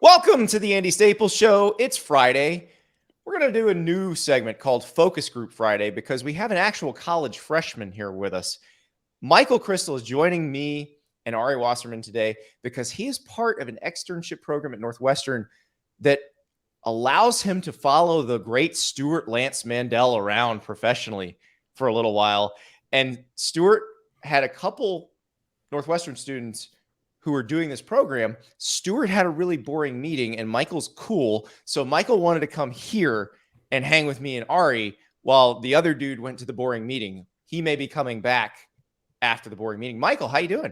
Welcome to the Andy Staples Show. It's Friday. We're going to do a new segment called Focus Group Friday because we have an actual college freshman here with us. Michael Crystal is joining me and Ari Wasserman today because he is part of an externship program at Northwestern that allows him to follow the great Stewart Mandel around professionally for a little while. And Stewart had a couple Northwestern students who were doing this program. Stewart had a really boring meeting and Michael's cool. So Michael wanted to come here and hang with me and Ari while the other dude went to the boring meeting. He may be coming back after the boring meeting. Michael, how you doing?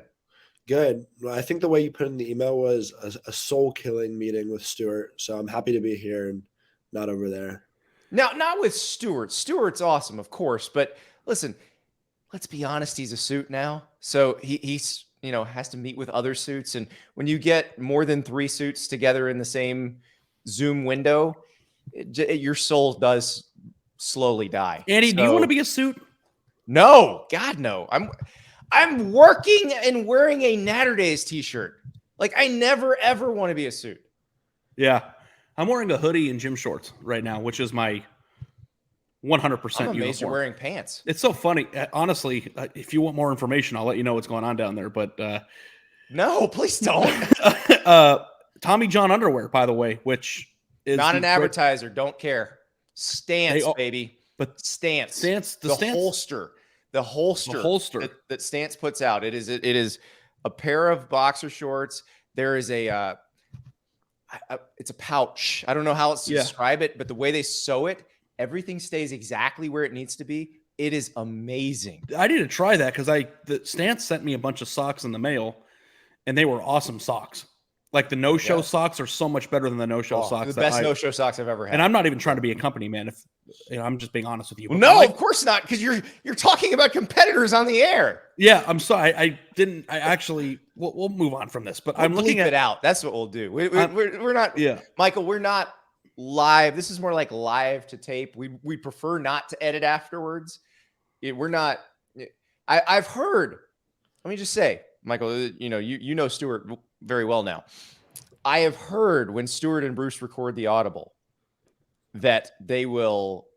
Good. Well, I think the way you put in the email was a soul-killing meeting with Stewart. So I'm happy to be here and not over there. Now, not with Stewart. Stewart's awesome, of course. But listen, let's be honest. He's a suit now. So he's has to meet with other suits. And when you get more than 3 suits together in the same Zoom window, your soul does slowly die. Andy, do you want to be a suit? No, God, no. I'm working and wearing a Natterdays t-shirt. Like, I never, ever want to be a suit. Yeah. I'm wearing a hoodie and gym shorts right now, which is my 100% I'm amazed uniform. you're wearing pants. It's so funny. Honestly, if you want more information, I'll let you know what's going on down there. But no, please don't. Tommy John underwear, by the way, which is not an advertiser. Don't care. Stance, baby. But Stance. The holster. The holster that Stance puts out. It is a pair of boxer shorts. There is it's a pouch. I don't know how else to describe it, but the way they sew it, everything stays exactly where it needs to be. It is amazing. I need to try that because the Stance sent me a bunch of socks in the mail, and they were awesome socks. Like the no-show socks are so much better than the no-show socks. The best no-show socks I've ever had. And I'm not even trying to be a company man. If I'm just being honest with you. No, of course not, because you're talking about competitors on the air. Yeah, I'm sorry. I actually. We'll move on from this. But I'm looking at it out. That's what we'll do. We're not. Yeah, Michael, we're not live. This is more like live to tape. We prefer not to edit afterwards. We're not. I've heard. Let me just say, Michael. You know Stewart very well now. I have heard when Stewart and Bruce record the audible that they will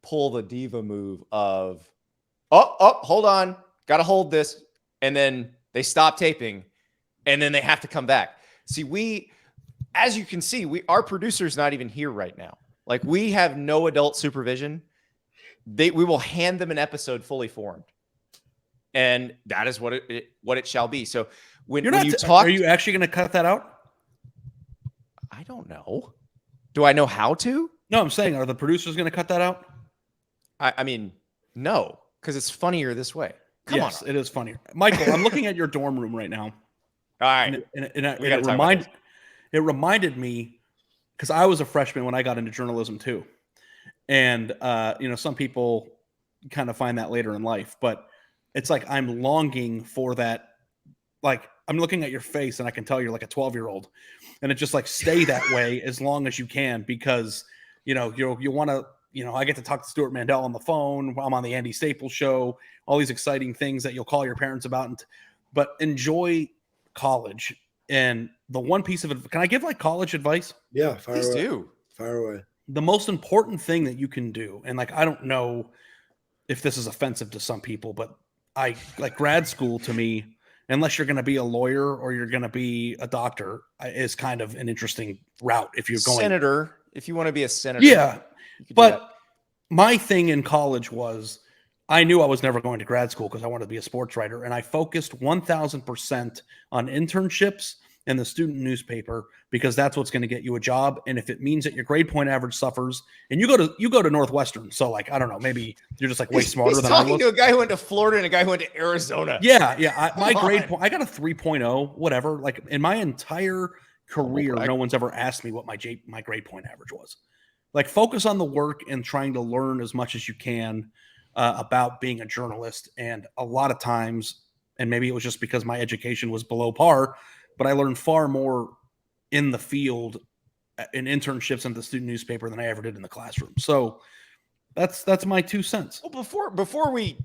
pull the diva move of hold on, gotta hold this, and then they stop taping, and then they have to come back. See, as you can see, our producer's not even here right now. Like, we have no adult supervision. We will hand them an episode fully formed, and that is what it shall be. So when you talk, are you actually going to cut that out? I don't know. Do I know how to? No, I'm saying, are the producers going to cut that out? I mean, no, because it's funnier this way. Come on. It is funnier. Michael, I'm looking at your dorm room right now. All right. And it reminded me, because I was a freshman when I got into journalism too. And, some people kind of find that later in life. But it's like I'm longing for that. Like, I'm looking at your face and I can tell you're like a 12-year-old. And it just like stay that way as long as you can because, you want to, I get to talk to Stewart Mandel on the phone. I'm on the Andy Staples Show, all these exciting things that you'll call your parents about. But enjoy college. And the one piece of it, can I give like college advice? Yeah, please do. Fire away. The most important thing that you can do, and like, I don't know if this is offensive to some people, but like grad school to me, unless you're going to be a lawyer or you're going to be a doctor, is kind of an interesting route. If you're going senator, if you want to be a senator. Yeah. But my thing in college was I knew I was never going to grad school because I wanted to be a sports writer. And I focused 1,000% on internships and the student newspaper because that's what's going to get you a job. And if it means that your grade point average suffers, and you go to Northwestern, so like, I don't know, maybe you're just like way smarter than I was. He's talking to a guy who went to Florida and a guy who went to Arizona. Yeah. My grade point, I got a 3.0, whatever. Like in my entire career, no one's ever asked me what my grade point average was. Like, focus on the work and trying to learn as much as you can about being a journalist. And a lot of times, and maybe it was just because my education was below par, but I learned far more in the field in internships and the student newspaper than I ever did in the classroom. So that's my 2 cents. Well, before we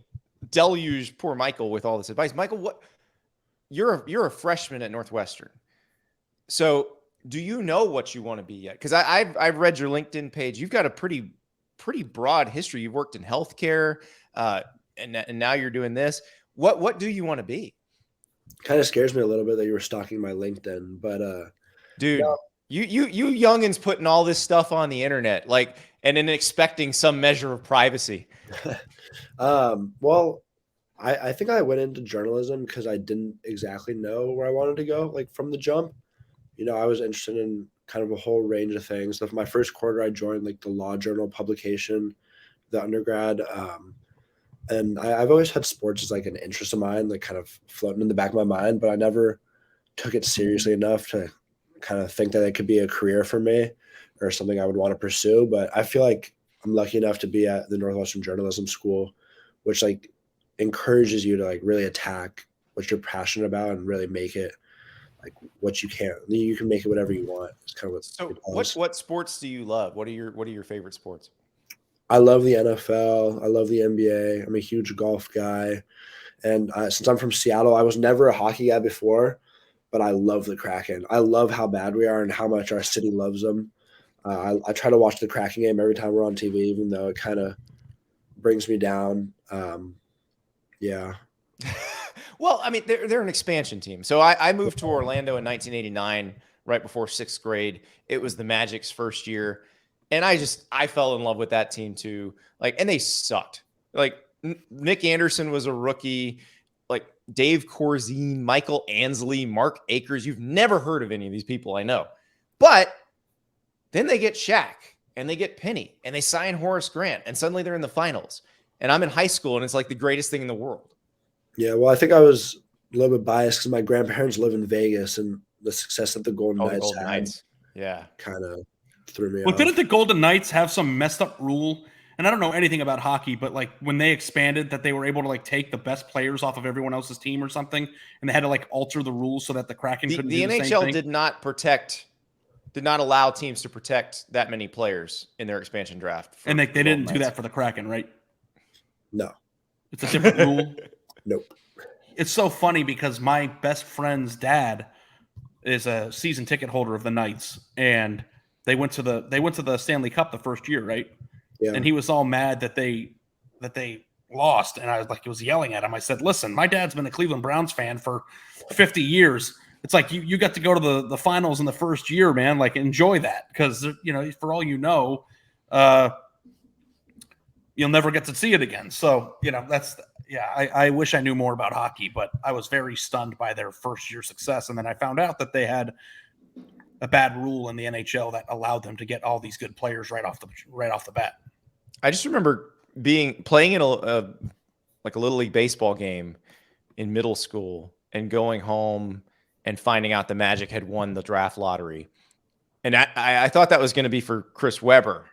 deluge poor Michael with all this advice, Michael, you're a freshman at Northwestern. So do you know what you want to be yet? Because I've read your LinkedIn page. You've got a pretty broad history. You've worked in healthcare, and now you're doing this. What do you want to be? Kind of scares me a little bit that you were stalking my LinkedIn, but dude, no. you youngins putting all this stuff on the internet, like, and then expecting some measure of privacy. Well, I think I went into journalism because I didn't exactly know where I wanted to go, like from the jump. I was interested in kind of a whole range of things. So for my first quarter, I joined like the law journal publication, the undergrad. And I've always had sports as like an interest of mine, like kind of floating in the back of my mind, but I never took it seriously enough to kind of think that it could be a career for me or something I would want to pursue. But I feel like I'm lucky enough to be at the Northwestern Journalism School, which like encourages you to like really attack what you're passionate about and really make it like what you can. You can make it whatever you want. It's kind of what sports do you love? What are your favorite sports? I love the NFL. I love the NBA. I'm a huge golf guy. And since I'm from Seattle, I was never a hockey guy before, but I love the Kraken. I love how bad we are and how much our city loves them. I try to watch the Kraken game every time we're on TV, even though it kind of brings me down. Yeah. Well, I mean, they're an expansion team. So I moved to Orlando in 1989, right before 6th grade. It was the Magic's first year. And I fell in love with that team too. Like, and they sucked. Like, Nick Anderson was a rookie. Like, Dave Corzine, Michael Ansley, Mark Akers. You've never heard of any of these people, I know. But then they get Shaq and they get Penny and they sign Horace Grant and suddenly they're in the finals. And I'm in high school and it's like the greatest thing in the world. Yeah, well, I think I was a little bit biased because my grandparents live in Vegas and the success that the Golden Knights had. Yeah. Kind of threw me off. Didn't the Golden Knights have some messed up rule? And I don't know anything about hockey, but like when they expanded that they were able to like take the best players off of everyone else's team or something, and they had to like alter the rules so that the Kraken couldn't do the same thing. The NHL did not allow teams to protect that many players in their expansion draft. And they didn't do that for the Kraken, right? No. It's a different rule? Nope. It's so funny because my best friend's dad is a season ticket holder of the Knights, and they went to the Stanley Cup the first year, right? Yeah. And he was all mad that they lost, and I was yelling at him. I said, "Listen, my dad's been a Cleveland Browns fan for 50 years. It's like you got to go to the finals in the first year, man. Like, enjoy that because for all you know, you'll never get to see it again. So I wish I knew more about hockey, but I was very stunned by their first year success, and then I found out that they had a bad rule in the NHL that allowed them to get all these good players right off the bat. I just remember playing in a Little League baseball game in middle school and going home and finding out the Magic had won the draft lottery. And I thought that was going to be for Chris Webber,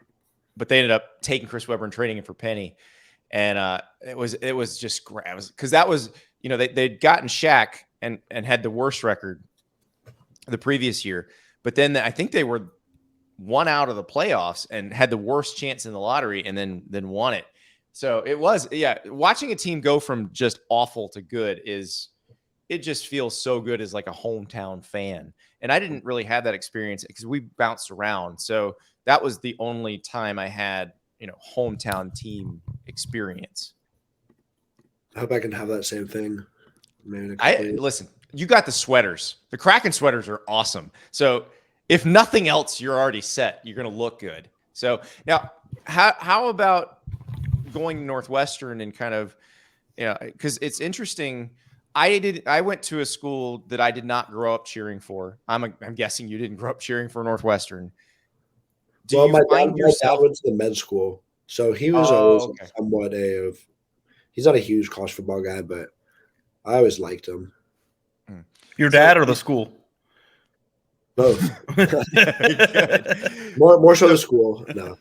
but they ended up taking Chris Webber and trading him for Penny. And it was just great. Because that was, they'd gotten Shaq and had the worst record the previous year. But then I think they were one out of the playoffs and had the worst chance in the lottery and then won it. So it was, watching a team go from just awful to good it just feels so good as like a hometown fan. And I didn't really have that experience because we bounced around. So that was the only time I had, hometown team experience. I hope I can have that same thing. Listen, you got the sweaters. The Kraken sweaters are awesome. So if nothing else, you're already set. You're going to look good. So now, how about going to Northwestern and kind of, because it's interesting. I went to a school that I did not grow up cheering for. I'm guessing you didn't grow up cheering for Northwestern. My dad went to the med school, so he was always somewhat he's not a huge college football guy, but I always liked him. Your dad or the school? Both. more so the school. No.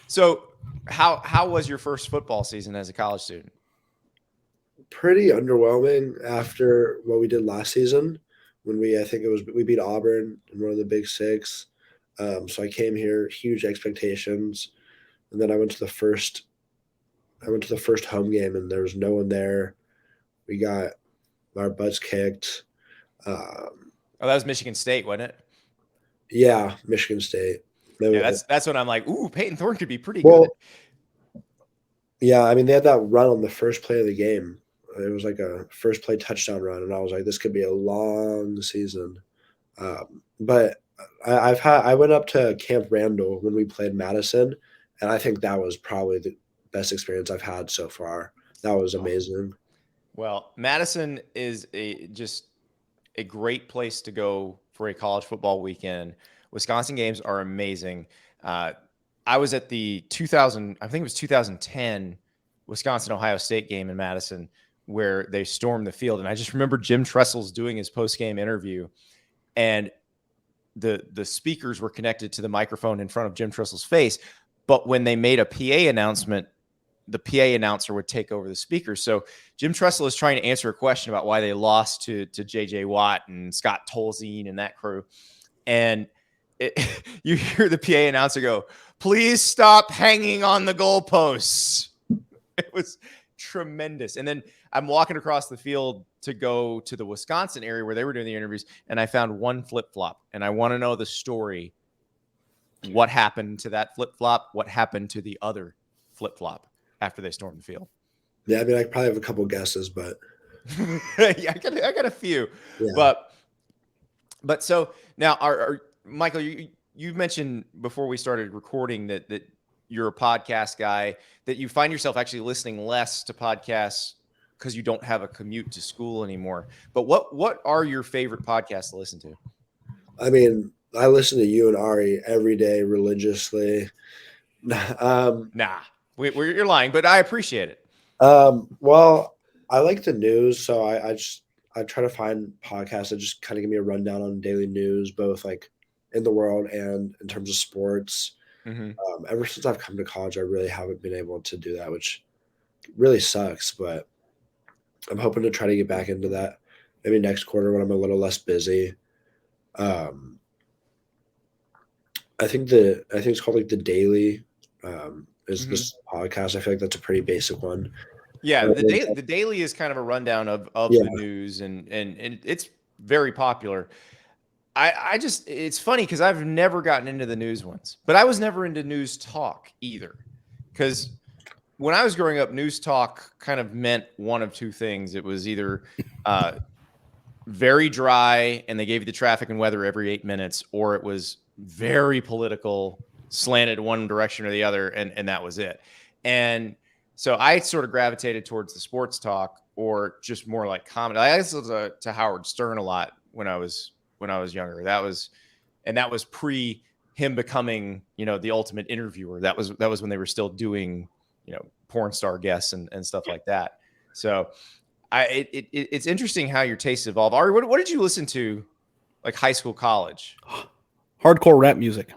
So how was your first football season as a college student? Pretty underwhelming after what we did last season when we beat Auburn in one of the Big Six. So I came here, huge expectations, and then I went to the first home game and there was no one there. We got our butts kicked. That was Michigan State, wasn't it? Yeah, Michigan State. Yeah, that's when I'm like, ooh, Peyton Thorne could be pretty Well, good. Yeah, I mean, they had that run on the first play of the game. It was like a first play touchdown run, and I was like, this could be a long season. But I went up to Camp Randall when we played Madison, and I think that was probably the best experience I've had so far. That was amazing. Well, Madison is just a great place to go for a college football weekend. Wisconsin games are amazing. I was at the 2010 Wisconsin-Ohio State game in Madison where they stormed the field. And I just remember Jim Tressel's doing his post-game interview, and the speakers were connected to the microphone in front of Jim Tressel's face. But when they made a PA announcement, the PA announcer would take over the speaker. So Jim Tressel is trying to answer a question about why they lost to JJ Watt and Scott Tolzien and that crew. And you hear the PA announcer go, "Please stop hanging on the goalposts." It was tremendous. And then I'm walking across the field to go to the Wisconsin area where they were doing the interviews, and I found one flip-flop, and I want to know the story. What happened to that flip-flop? What happened to the other flip-flop after they stormed the field? Yeah, I mean, I probably have a couple guesses, but yeah, I got a few. Yeah. But so now, Michael, you mentioned before we started recording that you're a podcast guy, that you find yourself actually listening less to podcasts because you don't have a commute to school anymore. But what are your favorite podcasts to listen to? I mean, I listen to you and Ari every day religiously. Nah, you're lying, but I appreciate it. Well, I like the news, so I try to find podcasts that just kind of give me a rundown on daily news, both like in the world and in terms of sports. Mm-hmm. Ever since I've come to college, I really haven't been able to do that, which really sucks, but I'm hoping to try to get back into that maybe next quarter when I'm a little less busy. I think it's called like The Daily, is this podcast. I feel like that's a pretty basic one. Yeah, the Daily is kind of a rundown of the news, and it's very popular. I just, it's funny because I've never gotten into the news ones, but I was never into news talk either. Because when I was growing up, news talk kind of meant one of two things. It was either very dry and they gave you the traffic and weather every 8 minutes, or it was very political, slanted one direction or the other, and that was it. And so I sort of gravitated towards the sports talk, or just more like comedy. I listened to Howard Stern a lot when I was younger. That was pre him becoming, the ultimate interviewer. That was when they were still doing, porn star guests and stuff like that. So it's interesting how your tastes evolve. Ari, what did you listen to, like high school, college? Hardcore rap music.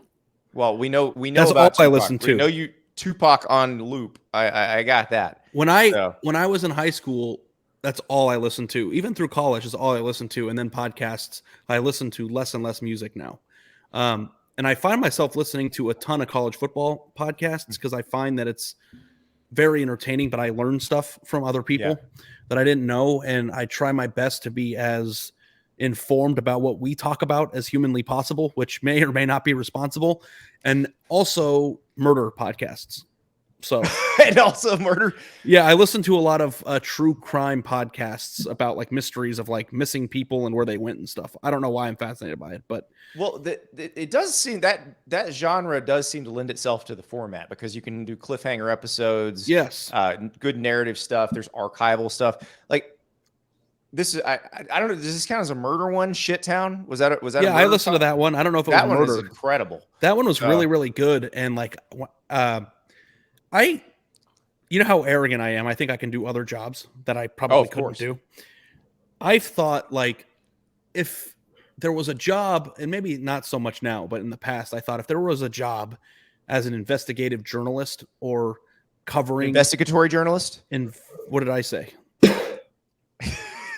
Well, we know that's about all Tupac. I listen to. We know you Tupac on loop. I got that. When I was in high school, that's all I listened to. Even through college is all I listened to. And then podcasts, I listen to less and less music now. And I find myself listening to a ton of college football podcasts because I find that it's very entertaining, but I learn stuff from other people that I didn't know. And I try my best to be as informed about what we talk about as humanly possible, which may or may not be responsible. And also murder podcasts. So and also murder. Yeah, I listen to a lot of true crime podcasts about like mysteries of like missing people and where they went and stuff. I don't know why I'm fascinated by it, but it does seem that genre does seem to lend itself to the format, because you can do cliffhanger episodes. Yes, good narrative stuff. There's archival stuff. Like this is I don't know. Does this count as a murder one? Shittown? Was that? Yeah, I listened to that one. I don't know if it was murder. That one is incredible. That one was really, really good. And like, you know how arrogant I am. I think I can do other jobs that I probably couldn't do. I've thought, like, if there was a job, and maybe not so much now, but in the past, I thought if there was a job as an investigative journalist or covering investigatory journalist. What did I say?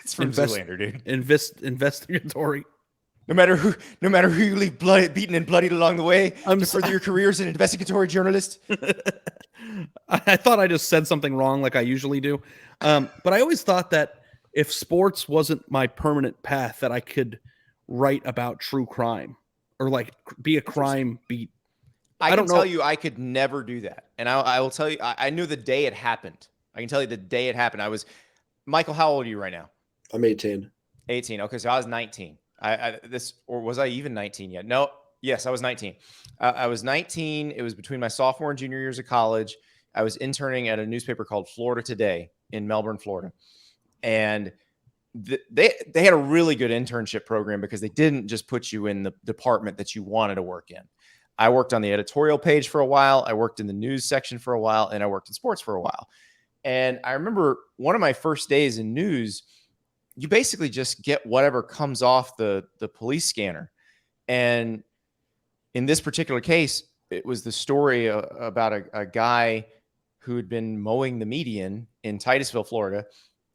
It's from Zoolander, dude. Investigatory. No matter who you leave beaten and bloodied along the way to further your career as an investigatory journalist. I thought I just said something wrong, like I usually do. But I always thought that if sports wasn't my permanent path, that I could write about true crime. or like be a crime beat. I can tell you I could never do that. And I will tell you, I knew the day it happened. I can tell you the day it happened. Michael, how old are you right now? I'm 18. 18. Okay. So I was 19. Or was I even 19 yet? No. Yes, I was 19. I was 19. It was between my sophomore and junior years of college. I was interning at a newspaper called Florida Today in Melbourne, Florida. And they had a really good internship program because they didn't just put you in the department that you wanted to work in. I worked on the editorial page for a while. I worked in the news section for a while, and I worked in sports for a while. And I remember one of my first days in news, you basically just get whatever comes off the police scanner. And in this particular case, it was the story about a guy who had been mowing the median in Titusville, Florida,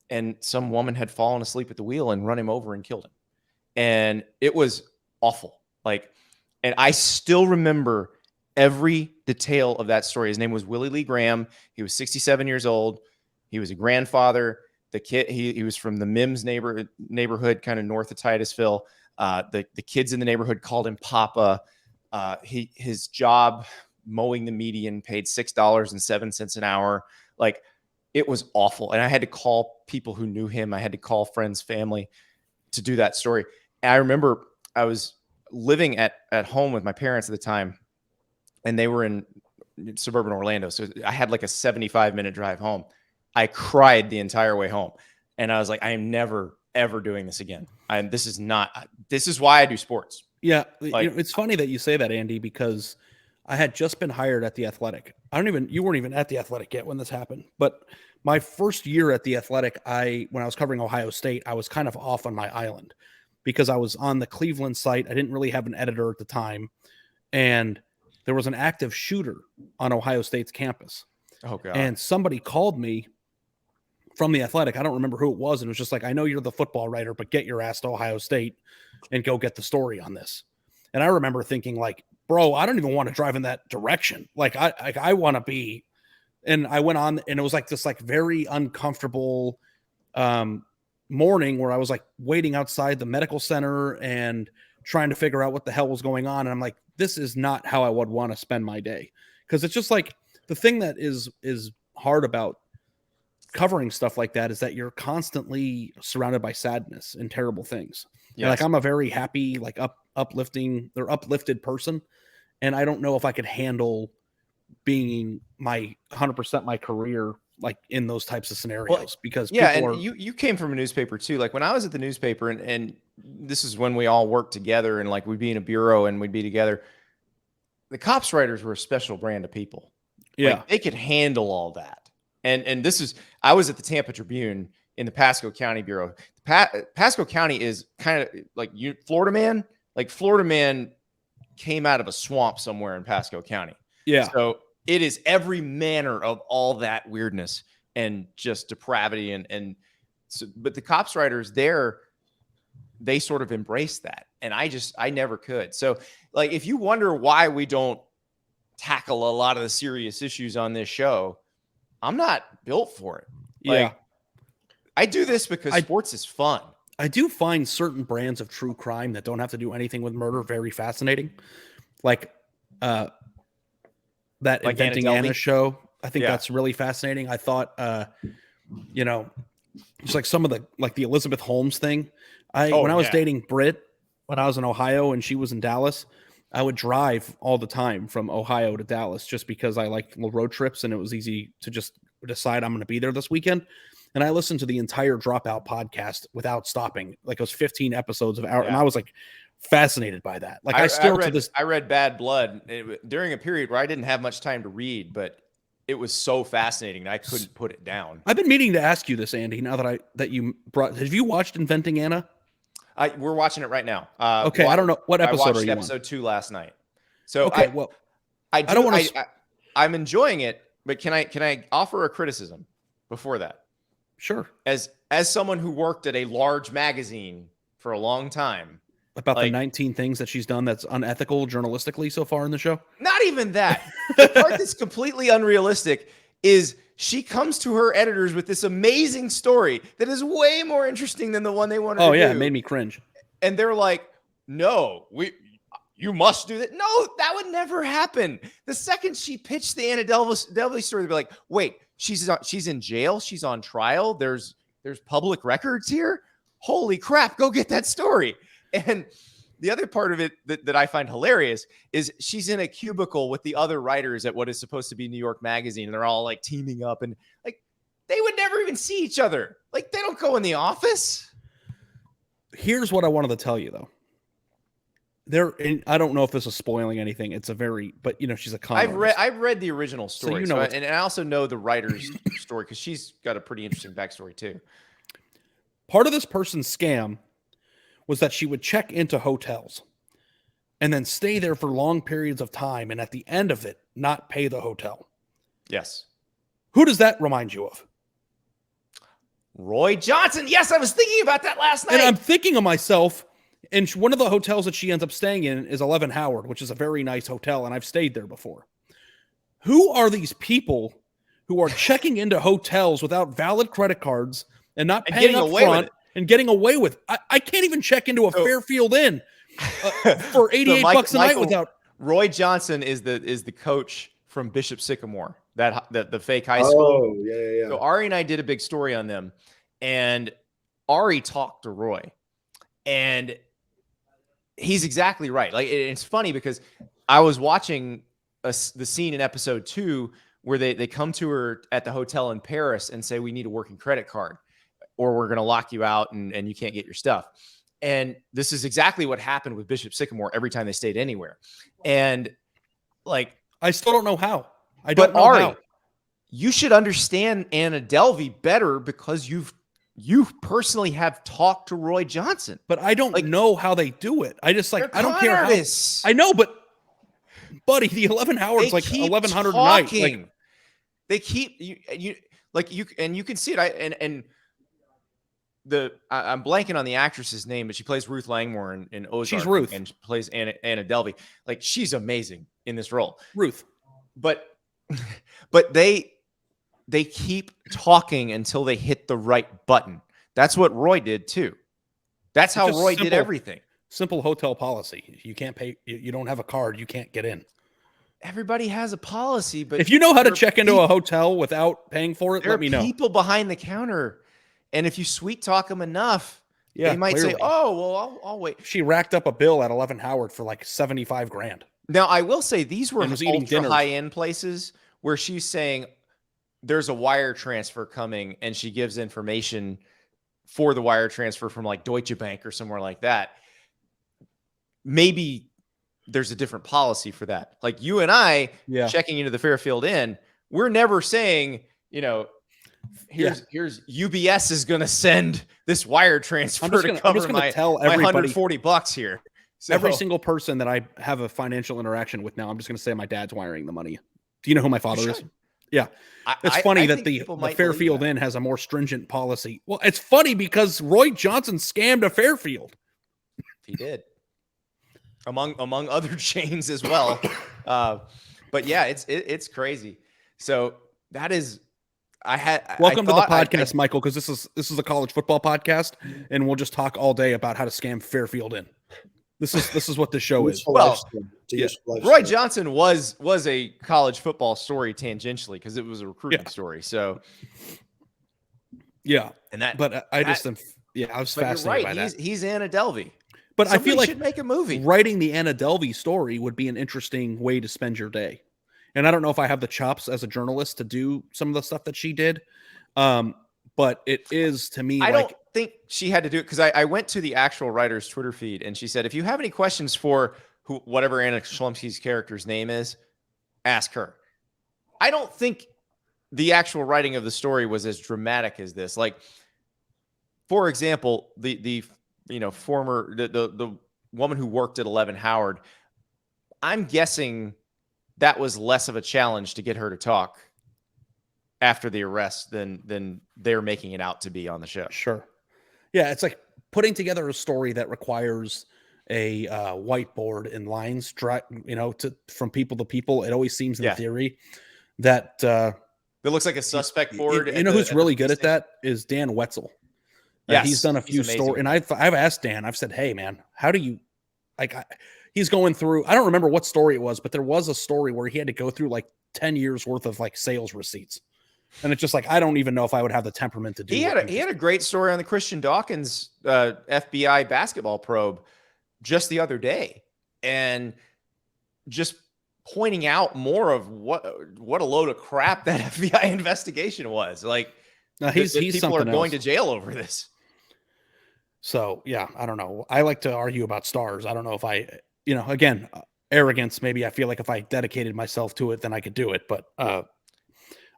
and some woman had fallen asleep at the wheel and run him over and killed him. And it was awful. And I still remember every detail of that story. His name was Willie Lee Graham. He was 67 years old. He was a grandfather. The kid, he was from the Mims neighborhood, kind of north of Titusville. The kids in the neighborhood called him Papa. His job mowing the median paid $6.07 an hour. It was awful. And I had to call people who knew him. I had to call friends, family to do that story. And I remember I was living at home with my parents at the time, and they were in suburban Orlando. So I had like a 75-minute drive home. I cried the entire way home. And I was like, I am never, ever doing this again. This is why I do sports. Yeah. It's funny that you say that, Andy, because I had just been hired at The Athletic. You weren't even at The Athletic yet when this happened, but my first year at The Athletic, when I was covering Ohio State, I was kind of off on my island because I was on the Cleveland site. I didn't really have an editor at the time. And there was an active shooter on Ohio State's campus. Oh, God. And somebody called me from The Athletic. I don't remember who it was. And it was just like, I know you're the football writer, but get your ass to Ohio State and go get the story on this. And I remember thinking bro, I don't even want to drive in that direction. I want to be. And I went on, and it was this very uncomfortable morning where I was waiting outside the medical center and trying to figure out what the hell was going on. And I'm like, this is not how I would want to spend my day. Cause it's just the thing that is hard about covering stuff like that is that you're constantly surrounded by sadness and terrible things. Yes. And I'm a very happy, uplifted person. And I don't know if I could handle being my 100% my career, in those types of scenarios, because you came from a newspaper too. When I was at the newspaper, and this is when we all worked together, and we'd be in a bureau and we'd be together. The cops writers were a special brand of people. Yeah. They could handle all that. And I was at the Tampa Tribune in the Pasco County Bureau. Pasco County is kind of Florida man. Florida man came out of a swamp somewhere in Pasco County. Yeah. So it is every manner of all that weirdness and just depravity. But the cops writers there, they sort of embrace that. And I never could. So if you wonder why we don't tackle a lot of the serious issues on this show, I'm not built for it. Yeah. I do this because sports is fun. I do find certain brands of true crime that don't have to do anything with murder very fascinating. That Inventing Anna show. I think that's really fascinating. I thought, just some of the Elizabeth Holmes thing. When I was dating Britt, when I was in Ohio and she was in Dallas, I would drive all the time from Ohio to Dallas just because I liked road trips and it was easy to just decide I'm going to be there this weekend. And I listened to the entire Dropout podcast without stopping. It was 15 episodes of hour, and I was fascinated by that. I read Bad Blood during a period where I didn't have much time to read, but it was so fascinating that I couldn't put it down. I've been meaning to ask you this, Andy. Now that you brought, have you watched Inventing Anna? We're watching it right now. Okay, I don't know what episode. I watched episode 2 last night. So okay, I'm enjoying it, but can I offer a criticism before that? Sure. As someone who worked at a large magazine for a long time. About the 19 things that she's done that's unethical journalistically so far in the show? Not even that. The part that's completely unrealistic is she comes to her editors with this amazing story that is way more interesting than the one they wanted to do. Oh, yeah, it made me cringe. And they're like, no, you must do that. No, that would never happen. The second she pitched the Anna Delvey story, they'd be like, wait, she's in jail. She's on trial. There's public records here. Holy crap. Go get that story. And the other part of it that I find hilarious is she's in a cubicle with the other writers at what is supposed to be New York Magazine. And they're all like teaming up and like, they would never even see each other. Like they don't go in the office. Here's what I wanted to tell you though. I don't know if this is spoiling anything. It's a very, but you know, she's a con artist. I've read the original story. So you know, and I also know the writer's story because she's got a pretty interesting backstory too. Part of this person's scam was that she would check into hotels and then stay there for long periods of time. And at the end of it, not pay the hotel. Yes. Who does that remind you of? Roy Johnson. Yes, I was thinking about that last night. And I'm thinking of myself, and one of the hotels that she ends up staying in is 11 Howard, which is a very nice hotel, and I've stayed there before. Who are these people who are checking into hotels without valid credit cards and not paying up front and getting away with it? I can't even check into a Fairfield Inn for $88 a night without. Roy Johnson is the coach from Bishop Sycamore, the fake high school. Oh, yeah. So Ari and I did a big story on them, and Ari talked to Roy, and he's exactly right. Like it's funny because I was watching the scene in episode 2 where they come to her at the hotel in Paris and say, we need a working credit card or we're going to lock you out and you can't get your stuff. And this is exactly what happened with Bishop Sycamore every time they stayed anywhere. And like, I still don't know how. I don't know Ari, how. You should understand Anna Delvey better because you personally have talked to Roy Johnson. But I don't know how they do it. I just I don't care artists. How. I know, but buddy, the 11 Howard's like 1,100 a night. Like, they keep you can see it. I'm blanking on the actress's name, but she plays Ruth Langmore in Ozark. She's Ruth, and she plays Anna Delvey. Like she's amazing in this role, Ruth. But they keep talking until they hit the right button. That's what Roy did too. That's how Roy did everything. Simple hotel policy. You can't pay. You don't have a card. You can't get in. Everybody has a policy, but if you know how to check into a hotel without paying for it, let me know. There are people behind the counter, and if you sweet talk them enough, they might say, "Oh, well, I'll wait." She racked up a bill at 11 Howard for like $75,000. Now, I will say these were ultra high-end places where she's saying there's a wire transfer coming, and she gives information for the wire transfer from like Deutsche Bank or somewhere like that. Maybe there's a different policy for that. Like you and I checking into the Fairfield Inn, we're never saying, here's UBS is going to send this wire transfer to cover my $140 here. So, every single person that I have a financial interaction with now, I'm just going to say my dad's wiring the money. Do you know who my father is? Yeah. It's funny that the Fairfield Inn has a more stringent policy. Well, it's funny because Roy Johnson scammed a Fairfield. He did. Among other chains as well. But yeah, it's crazy. So that is, welcome to the podcast, Michael, because this is a college football podcast, and we'll just talk all day about how to scam Fairfield Inn. This is what the show is. Well, Roy Johnson was a college football story tangentially because it was a recruiting story. So yeah, I was fascinated by that. He's Anna Delvey. But I feel like should make a movie. Writing the Anna Delvey story would be an interesting way to spend your day. And I don't know if I have the chops as a journalist to do some of the stuff that she did. But it is, to me, I don't think she had to do it because I went to the actual writer's Twitter feed and she said, if you have any questions for whatever Anna Schlumsky's character's name is, ask her. I don't think the actual writing of the story was as dramatic as this. Like, for example, the woman who worked at 11 Howard, I'm guessing that was less of a challenge to get her to talk after the arrest than they're making it out to be on the show. Sure. Yeah. It's like putting together a story that requires a whiteboard and lines, from people to people. It always seems in theory that it looks like a suspect board. Who's really good at that is Dan Wetzel. Yes, he's done a few stories, and I've asked Dan. I've said, "Hey, man, how do you he's going through, I don't remember what story it was, but there was a story where he had to go through like 10 years worth of like sales receipts. And it's just like, I don't even know if I would have the temperament to do it. He had a great story on the Christian Dawkins FBI basketball probe just the other day, and just pointing out more of what a load of crap that FBI investigation was. Like, he's people are going to jail over this. So yeah, I don't know. I like to argue about stars. I don't know if again, arrogance. Maybe I feel like if I dedicated myself to it, then I could do it. But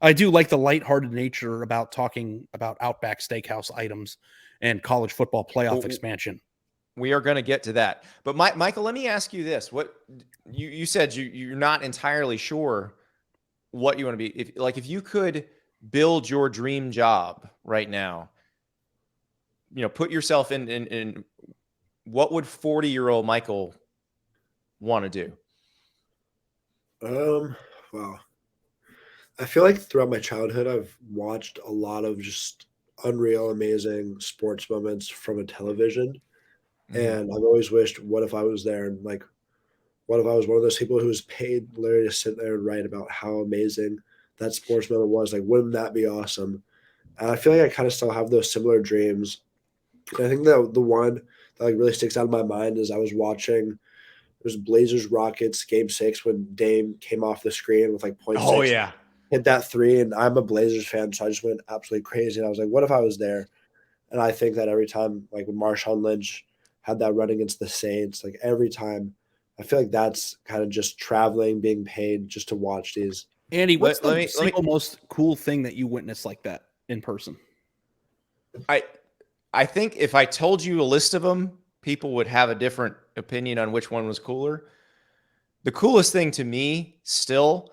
I do like the lighthearted nature about talking about Outback Steakhouse items and college football playoff expansion. We are going to get to that. But Michael, let me ask you this. What you said you're not entirely sure what you want to be. If you could build your dream job right now, put yourself in what would 40-year-old Michael want to do? Wow. I feel like throughout my childhood, I've watched a lot of just unreal, amazing sports moments from a television. Mm-hmm. And I've always wished, what if I was there? And like, what if I was one of those people who was paid literally to sit there and write about how amazing that sports moment was? Like, wouldn't that be awesome? And I feel like I kind of still have those similar dreams. And I think that the one that like really sticks out in my mind is I was watching, it was Blazers Rockets Game 6 when Dame came off the screen with like 0.6. Oh yeah. Hit that three, and I'm a Blazers fan, so I just went absolutely crazy. And I was like, what if I was there? And I think that every time, like when Marshawn Lynch had that run against the Saints, like every time, I feel like that's kind of just traveling, being paid just to watch these. Andy, what's the single most cool thing that you witnessed like that in person? I think if I told you a list of them, people would have a different opinion on which one was cooler. The coolest thing to me still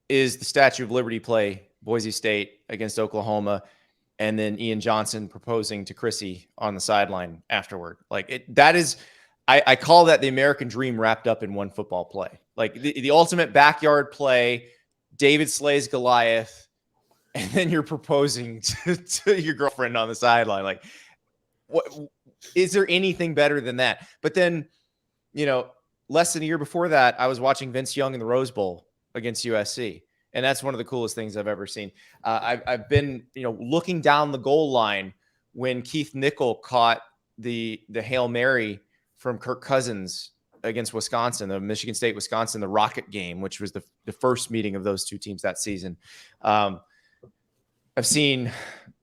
is the Statue of Liberty play, Boise State against Oklahoma, and then Ian Johnson proposing to Chrissy on the sideline afterward. Like that is, I call that the American dream wrapped up in one football play. Like the ultimate backyard play, David slays Goliath, and then you're proposing to your girlfriend on the sideline. Like, what is there anything better than that? But then, less than a year before that, I was watching Vince Young in the Rose Bowl against USC. And that's one of the coolest things I've ever seen. I've been, looking down the goal line when Keith Nickel caught the Hail Mary from Kirk Cousins against Wisconsin, the Michigan State, Wisconsin, the Rocket game, which was the first meeting of those two teams that season. I've seen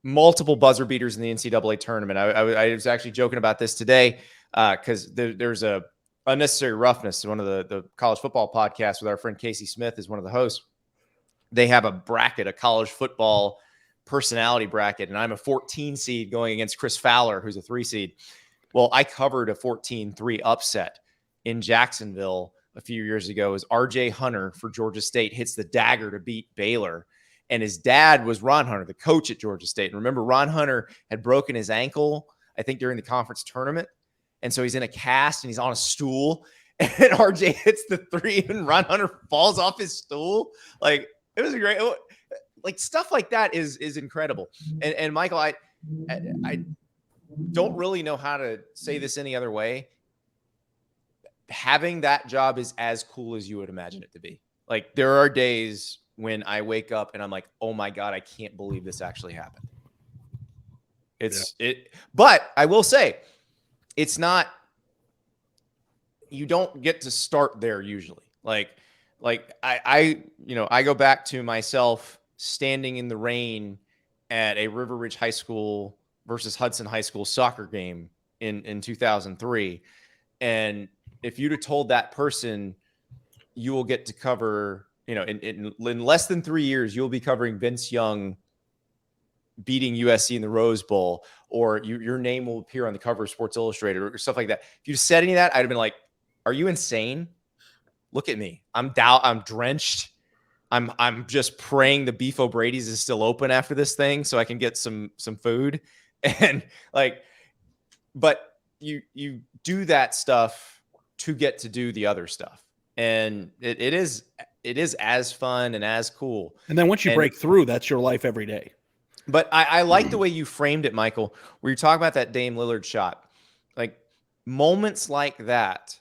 multiple buzzer beaters in the NCAA tournament. I was actually joking about this today because there's a Unnecessary Roughness, one of the college football podcasts with our friend Casey Smith is one of the hosts. They have a bracket, a college football personality bracket, and I'm a 14 seed going against Chris Fowler, who's a 3 seed. Well, I covered a 14-3 upset in Jacksonville a few years ago as RJ Hunter for Georgia State hits the dagger to beat Baylor. And his dad was Ron Hunter, the coach at Georgia State. And remember, Ron Hunter had broken his ankle, I think, during the conference tournament. And so he's in a cast and he's on a stool. And RJ hits the 3 and Ron Hunter falls off his stool. Like, it was a great, like, stuff like that is incredible. And Michael, I don't really know how to say this any other way. Having that job is as cool as you would imagine it to be. Like, there are days when I wake up and I'm like, oh my God, I can't believe this actually happened. But I will say, it's not, you don't get to start there usually. Like I go back to myself standing in the rain at a River Ridge High School versus Hudson High School soccer game in 2003. And if you'd have told that person you will get to cover, in less than 3 years, you'll be covering Vince Young beating USC in the Rose Bowl, or your name will appear on the cover of Sports Illustrated or stuff like that. If you said any of that, I'd have been like, are you insane? Look at me. I'm drenched. I'm just praying the Beef O'Brady's is still open after this thing so I can get some food. And like, but you do that stuff to get to do the other stuff. And it is as fun and as cool. And then once you break through, that's your life every day. But I like the way you framed it, Michael, where you're talking about that Dame Lillard shot. Like, moments like that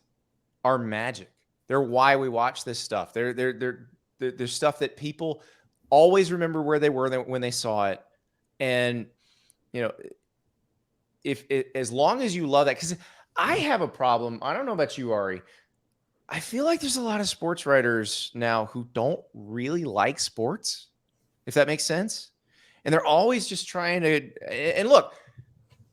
are magic. They're why we watch this stuff. They're stuff that people always remember where they were when they saw it. And, you know, as long as you love that, because I have a problem. I don't know about you, Ari. I feel like there's a lot of sports writers now who don't really like sports, if that makes sense. And they're always just trying to, and look,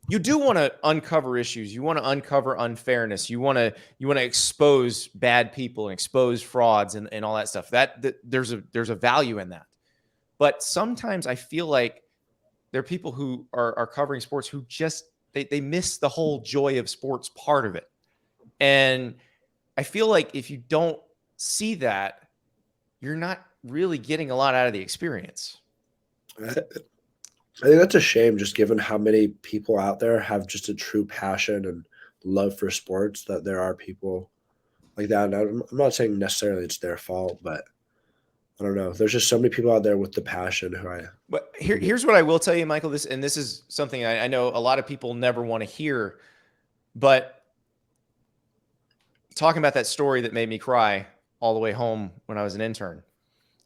you do want to uncover issues. You want to uncover unfairness. You want to expose bad people and expose frauds and all that stuff. That there's a value in that. But sometimes I feel like there are people who are covering sports who just they miss the whole joy of sports part of it. And I feel like if you don't see that, you're not really getting a lot out of the experience. I think that's a shame, just given how many people out there have just a true passion and love for sports, that there are people like that. And I'm not saying necessarily it's their fault, but I don't know. There's just so many people out there with the passion But here's what I will tell you, Michael. This is something I know a lot of people never want to hear, but talking about that story that made me cry all the way home when I was an intern,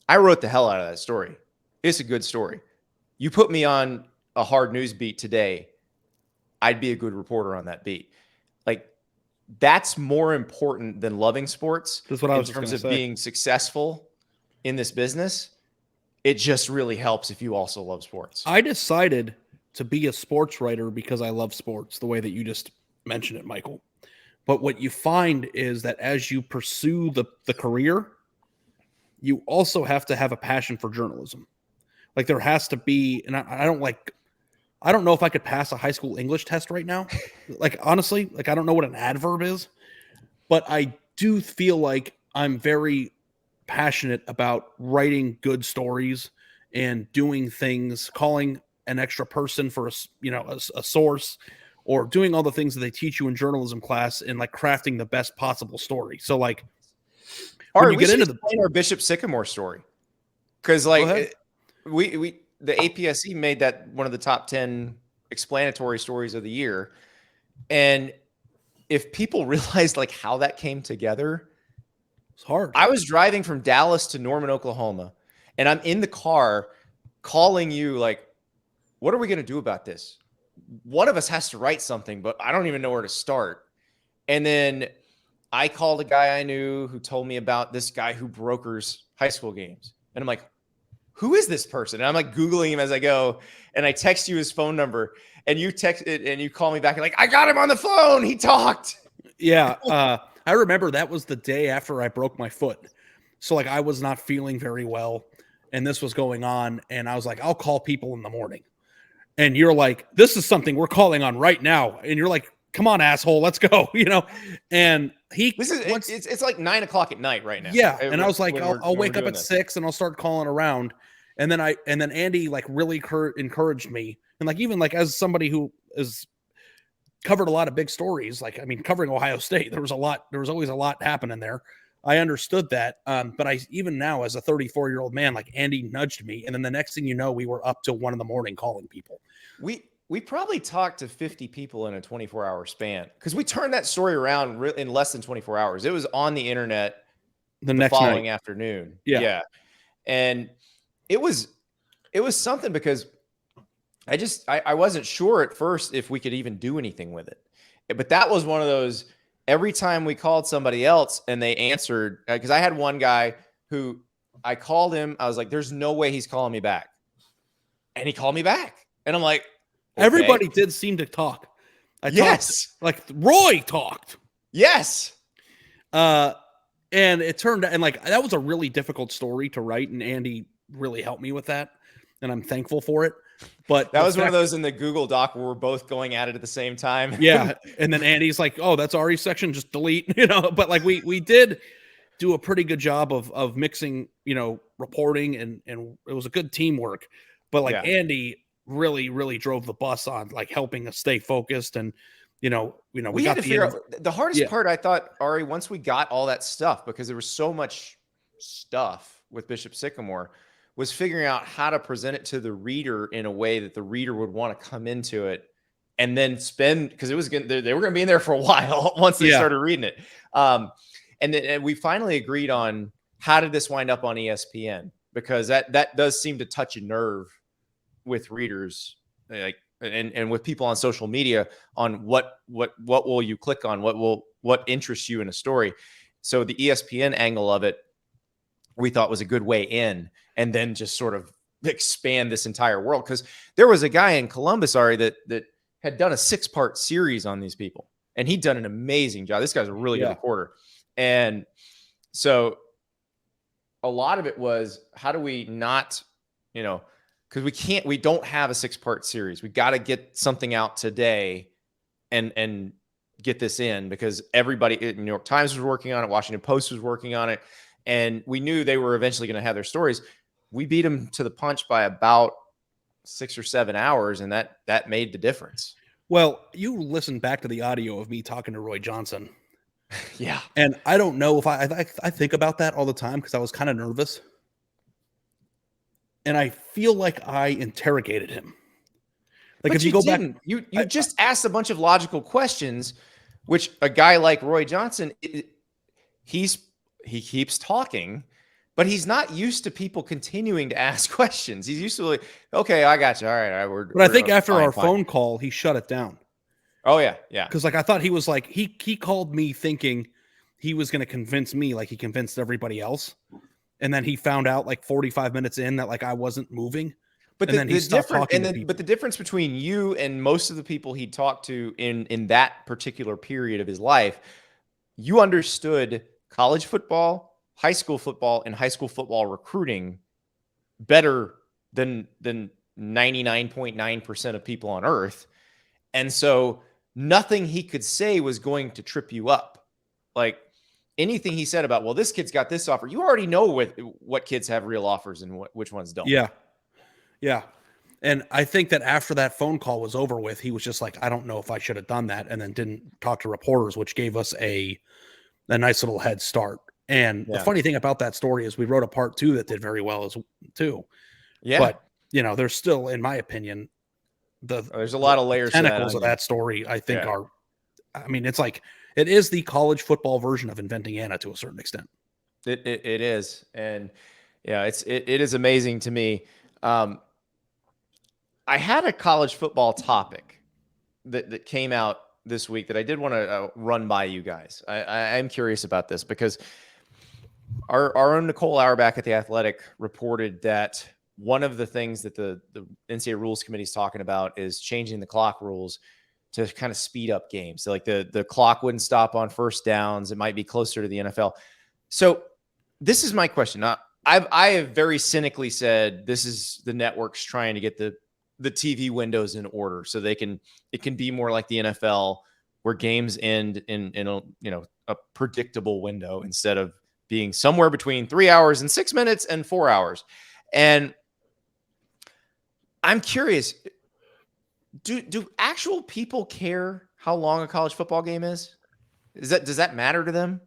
I wrote the hell out of that story. It's a good story. You put me on a hard news beat today, I'd be a good reporter on that beat. Like, that's more important than loving sports. That's what I was in terms of being successful in this business. It just really helps if you also love sports. I decided to be a sports writer because I love sports, the way that you just mentioned it, Michael. But what you find is that as you pursue the career, you also have to have a passion for journalism. Like, there has to be, and I don't know if I could pass a high school English test right now. Like, honestly, like, I don't know what an adverb is, but I do feel like I'm very passionate about writing good stories and doing things, calling an extra person for a source, or doing all the things that they teach you in journalism class, and like crafting the best possible story. So, like, when you get into our Bishop Sycamore story, because like the APSC made that one of the top 10 explanatory stories of the year, and if people realized like how that came together, it's hard. I was driving from Dallas to Norman, Oklahoma, and I'm in the car calling you like, what are we going to do about this? One of us has to write something, but I don't even know where to start. And then I called a guy I knew who told me about this guy who brokers high school games. And I'm like, who is this person? And I'm like Googling him as I go. And I text you his phone number, and you text it and you call me back and like, I got him on the phone. He talked. Yeah. I remember that was the day after I broke my foot. So like, I was not feeling very well, and this was going on. And I was like, I'll call people in the morning. And you're like, this is something we're calling on right now. And you're like, come on, asshole, let's go. And it's like 9 o'clock at night right now. Yeah. And I was like, I'll wake up at 6 and I'll start calling around. And then Andy like really encouraged me. And like, even like as somebody who has covered a lot of big stories, like, I mean, covering Ohio State, there was always a lot happening there. I understood that. But even now as a 34-year-old man, like, Andy nudged me. And then the next thing you know, we were up till 1 a.m. calling people. We probably talked to 50 people in a 24-hour span, because we turned that story around in less than 24 hours. It was on the internet the next following afternoon. Yeah. And it was something, because I wasn't sure at first if we could even do anything with it. But that was one of those, every time we called somebody else and they answered, because I had one guy who I called him, I was like, there's no way he's calling me back. And he called me back. And I'm like, okay. Everybody did seem to talk. Like Roy talked. Yes. And it turned out, and like, that was a really difficult story to write, and Andy really helped me with that, and I'm thankful for it. But that was one of those in the Google Doc where we're both going at it at the same time. Yeah. And then Andy's like, oh, that's Ari's section, just delete, but like we did do a pretty good job of mixing, reporting, and it was a good teamwork. But like, Andy really, really drove the bus on like helping us stay focused. And, we had to figure out the hardest part, I thought, Ari, once we got all that stuff, because there was so much stuff with Bishop Sycamore, was figuring out how to present it to the reader in a way that the reader would want to come into it and then spend, because they were going to be in there for a while once they started reading it. And then we finally agreed on how did this wind up on ESPN, because that does seem to touch a nerve with readers, like, and with people on social media, on what will you click on, what interests you in a story. So the ESPN angle of it, we thought was a good way in, and then just sort of expand this entire world. Because there was a guy in Columbus, Ari, that had done a 6-part series on these people, and he'd done an amazing job. This guy's a really good reporter. And so a lot of it was, how do we not, because we don't have a 6-part series. We got to get something out today and get this in, because everybody, New York Times was working on it, Washington Post was working on it, and we knew they were eventually going to have their stories. We beat them to the punch by about 6 or 7 hours, and that made the difference. Well, you listen back to the audio of me talking to Roy Johnson. Yeah. And I don't know if I think about that all the time, because I was kind of nervous. And I feel like I interrogated him. Like, but if you go back, you just asked a bunch of logical questions, which a guy like Roy Johnson, he keeps talking, but he's not used to people continuing to ask questions. He's used to, like, okay, I got you. All right. But I think after our phone call, he shut it down. Oh yeah. Yeah. Because, like, I thought he was like, he called me thinking he was going to convince me, like he convinced everybody else. And then he found out like 45 minutes in that, like, I wasn't moving. But then he stopped talking to people. But the difference between you and most of the people he talked to in that particular period of his life, you understood college football, high school football, and high school football recruiting better than 99.9% of people on earth. And so nothing he could say was going to trip you up. Like, anything he said about, well, this kid's got this offer, you already know what kids have real offers and which ones don't. Yeah. Yeah. And I think that after that phone call was over with, he was just like, I don't know if I should have done that, and then didn't talk to reporters, which gave us a nice little head start. And the funny thing about that story is we wrote a part 2 that did very well too. Yeah. But, there's still, in my opinion, there's a lot of layers tentacles of that story, I think, are, I mean, it's like, it is the college football version of Inventing Anna to a certain extent. It is. And yeah, it is amazing to me. I had a college football topic that came out this week that I did want to run by you guys. I'm curious about this, because our own Nicole Auerbach at The Athletic reported that one of the things that the NCAA Rules Committee is talking about is changing the clock rules to kind of speed up games. So, like, the clock wouldn't stop on first downs. It might be closer to the NFL. So this is my question. I have very cynically said, this is the networks trying to get the TV windows in order so it can be more like the NFL, where games end in a predictable window, instead of being somewhere between 3 hours and 6 minutes and 4 hours. And I'm curious, do actual people care how long a college football game is? Does that matter to them?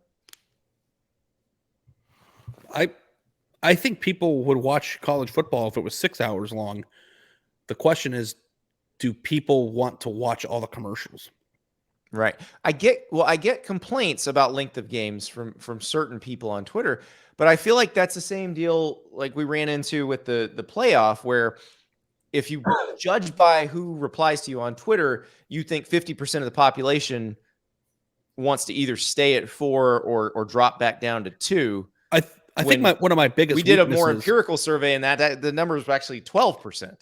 I think people would watch college football if it was 6 hours long. The question is, do people want to watch all the commercials? Right. I get complaints about length of games from certain people on Twitter, but I feel like that's the same deal like we ran into with the playoff, where if you judge by who replies to you on Twitter, you think 50% of the population wants to either stay at 4 or drop back down to 2. I think one of my biggest we did a more empirical survey, and that the numbers were actually 12%.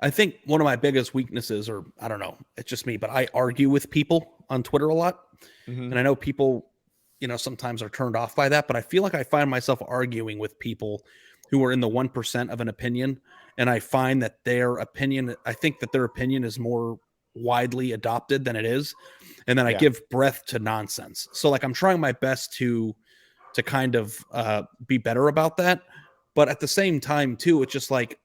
I think one of my biggest weaknesses, or I don't know, it's just me, but I argue with people on Twitter a lot. Mm-hmm. And I know people, sometimes are turned off by that, but I feel like I find myself arguing with people who are in the 1% of an opinion. And I find that I think that their opinion is more widely adopted than it is. And then I give breath to nonsense. So, like, I'm trying my best to kind of be better about that. But at the same time, too, it's just like,